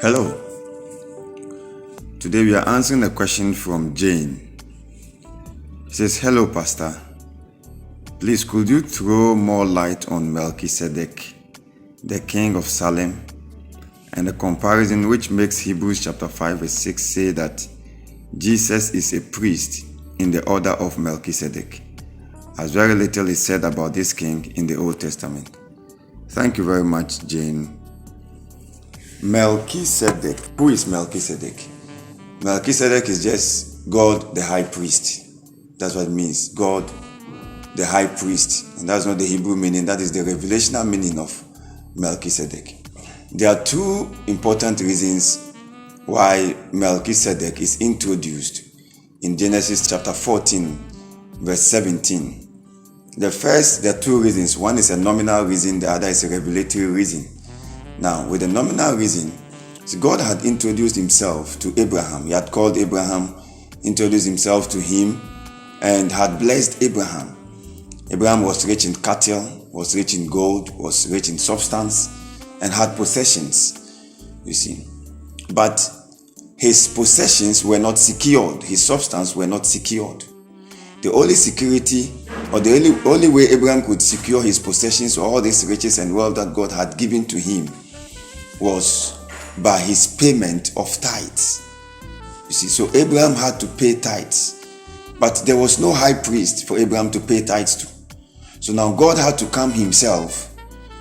Hello. Today we are answering a question from Jane. She says, "Hello, Pastor. Please, could you throw more light on Melchizedek, the king of Salem, and the comparison which makes Hebrews chapter 5 verse 6 say that Jesus is a priest in the order of Melchizedek, as very little is said about this king in the Old Testament?" Thank you very much, Jane. Melchizedek. Who is Melchizedek? Melchizedek is just God the high priest. That's what it means. God the high priest. And that's not the Hebrew meaning. That is the revelational meaning of Melchizedek. There are two important reasons why Melchizedek is introduced in Genesis chapter 14 verse 17. There are two reasons. One is a nominal reason, the other is a revelatory reason. Now, with the nominal reason, God had introduced himself to Abraham. He had called Abraham, introduced himself to him, and had blessed Abraham. Abraham was rich in cattle, was rich in gold, was rich in substance, and had possessions, you see. But his possessions were not secured. His substance were not secured. The only security, or the only way Abraham could secure his possessions or all these riches and wealth that God had given to him was by his payment of tithes. You see, so Abraham had to pay tithes, but there was no high priest for Abraham to pay tithes to. So now God had to come himself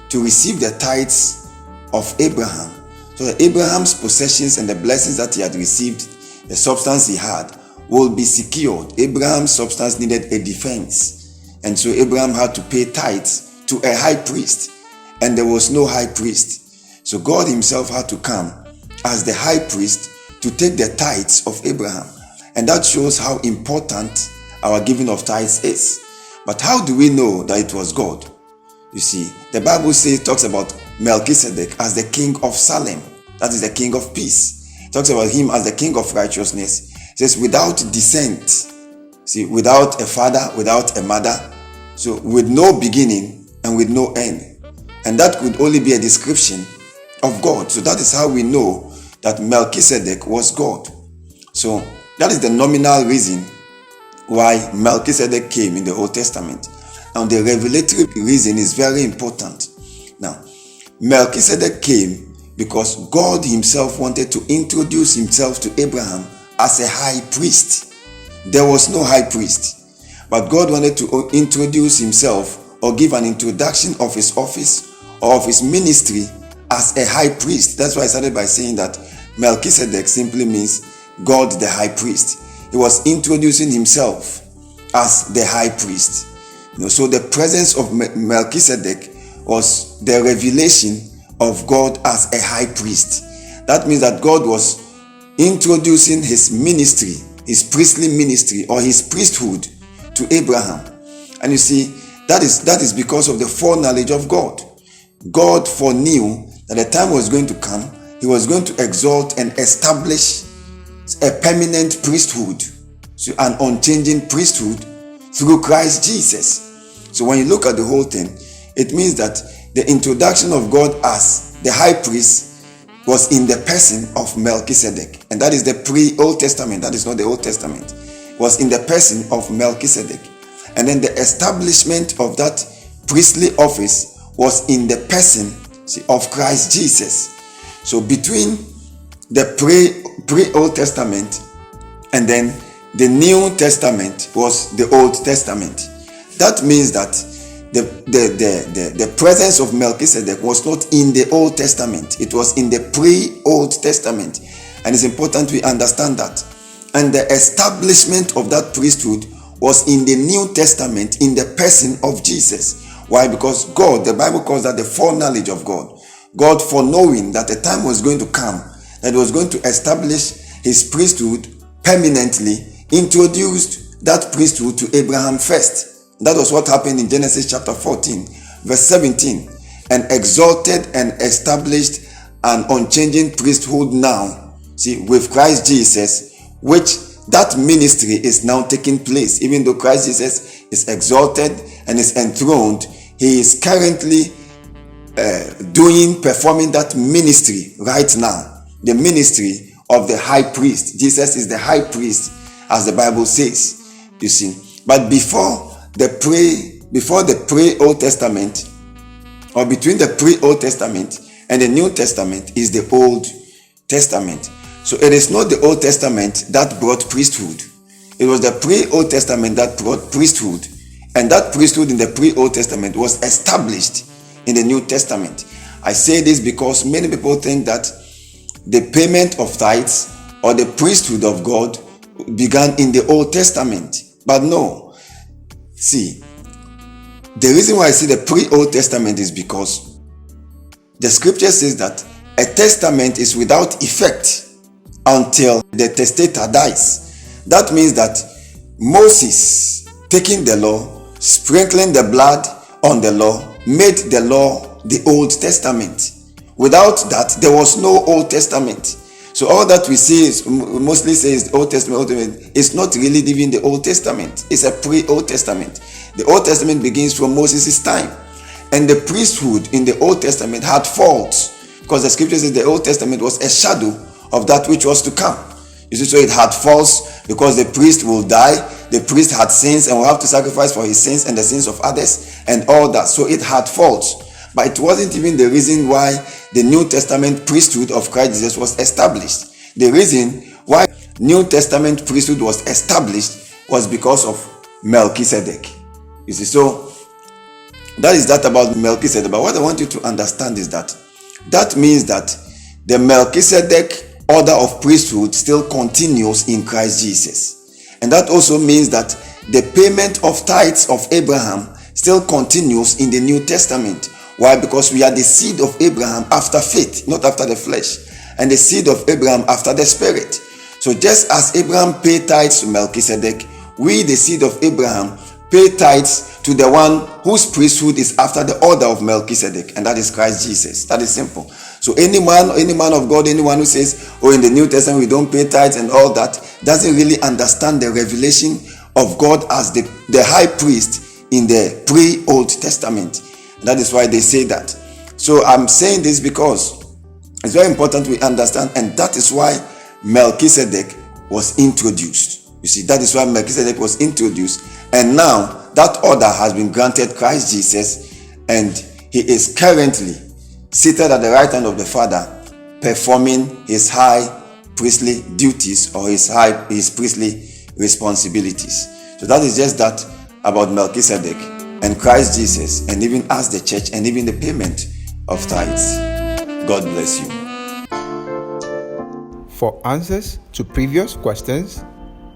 to receive the tithes of Abraham, so that Abraham's possessions and the blessings that he had received, the substance he had, will be secured. Abraham's substance needed a defense, and so Abraham had to pay tithes to a high priest, and there was no high priest. So God himself had to come as the high priest to take the tithes of Abraham. And that shows how important our giving of tithes is. But how do we know that it was God? You see, the Bible talks about Melchizedek as the king of Salem. That is the king of peace. It talks about him as the king of righteousness. It says without descent. See, without a father, without a mother. So with no beginning and with no end. And that could only be a description of God. So that is how we know that Melchizedek was God. So that is the nominal reason why Melchizedek came in the Old Testament. Now the revelatory reason is very important. Now, Melchizedek came because God himself wanted to introduce himself to Abraham as a high priest. There was no high priest, but God wanted to introduce himself or give an introduction of his office or of his ministry as a high priest. That's why I started by saying that Melchizedek simply means God the high priest. He was introducing himself as the high priest. So the presence of Melchizedek was the revelation of God as a high priest. That means that God was introducing his ministry, his priestly ministry or his priesthood to Abraham. And you see, that is because of the foreknowledge of God. God foreknew that the time was going to come, he was going to exalt and establish a permanent priesthood, so an unchanging priesthood through Christ Jesus. So when you look at the whole thing, it means that the introduction of God as the high priest was in the person of Melchizedek. And that is the pre-Old Testament, that is not the Old Testament. It was in the person of Melchizedek. And then the establishment of that priestly office was in the person of Christ Jesus. So between the pre-Old Testament and then the New Testament was the Old Testament. That means that the presence of Melchizedek was not in the Old Testament. It was in the pre-Old Testament. And it's important we understand that. And the establishment of that priesthood was in the New Testament in the person of Jesus. Why? Because God, the Bible calls that the foreknowledge of God. God foreknowing that the time was going to come, that he was going to establish his priesthood permanently, introduced that priesthood to Abraham first. That was what happened in Genesis chapter 14, verse 17. And exalted and established an unchanging priesthood now, with Christ Jesus, which that ministry is now taking place. Even though Christ Jesus is exalted and is enthroned, he is currently performing that ministry right now. the ministry of the high priest. Jesus is the high priest, as the Bible says, you see. But before the pre-Old Testament, or between the pre-Old Testament and the New Testament, is the Old Testament. So it is not the Old Testament that brought priesthood. It was the pre-Old Testament that brought priesthood. And that priesthood in the pre-Old Testament was established in the New Testament. I say this because many people think that the payment of tithes or the priesthood of God began in the Old Testament. But no. See, the reason why I say the pre-Old Testament is because the scripture says that a testament is without effect until the testator dies. That means that Moses taking the law, sprinkling the blood on the law, made the law the Old Testament. Without that, there was no Old Testament. So all that we see is mostly says Old Testament. It's not really even the Old Testament. It's a pre-Old Testament. The Old Testament begins from Moses' time. And the priesthood in the Old Testament had faults, because the scripture says the Old Testament was a shadow of that which was to come. You see, so it had faults because the priest will die. The priest had sins and will have to sacrifice for his sins and the sins of others and all that. So it had faults. But it wasn't even the reason why the New Testament priesthood of Christ Jesus was established. The reason why New Testament priesthood was established was because of Melchizedek. You see, so that is that about Melchizedek. But what I want you to understand is that means that the Melchizedek order of priesthood still continues in Christ Jesus. And that also means that the payment of tithes of Abraham still continues in the New Testament. Why? Because we are the seed of Abraham after faith, not after the flesh, and the seed of Abraham after the spirit. So just as Abraham paid tithes to Melchizedek, we, the seed of Abraham, pay tithes to the one whose priesthood is after the order of Melchizedek, and that is Christ Jesus. That is simple. So any man of God, anyone who says, oh, in the New Testament we don't pay tithes and all that, doesn't really understand the revelation of God as the high priest in the pre-Old Testament. That is why they say that. So I'm saying this because it's very important we understand, and that is why Melchizedek was introduced. You see, that is why Melchizedek was introduced, and now that order has been granted Christ Jesus, and he is currently seated at the right hand of the Father, performing his high priestly duties or his priestly responsibilities. So that is just that about Melchizedek and Christ Jesus, and even as the church, and even the payment of tithes. God bless you. For answers to previous questions,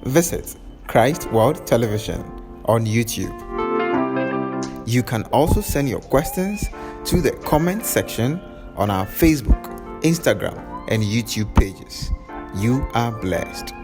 visit Christ World Television on YouTube. You can also send your questions to the comment section on our Facebook, Instagram, and YouTube pages. You are blessed.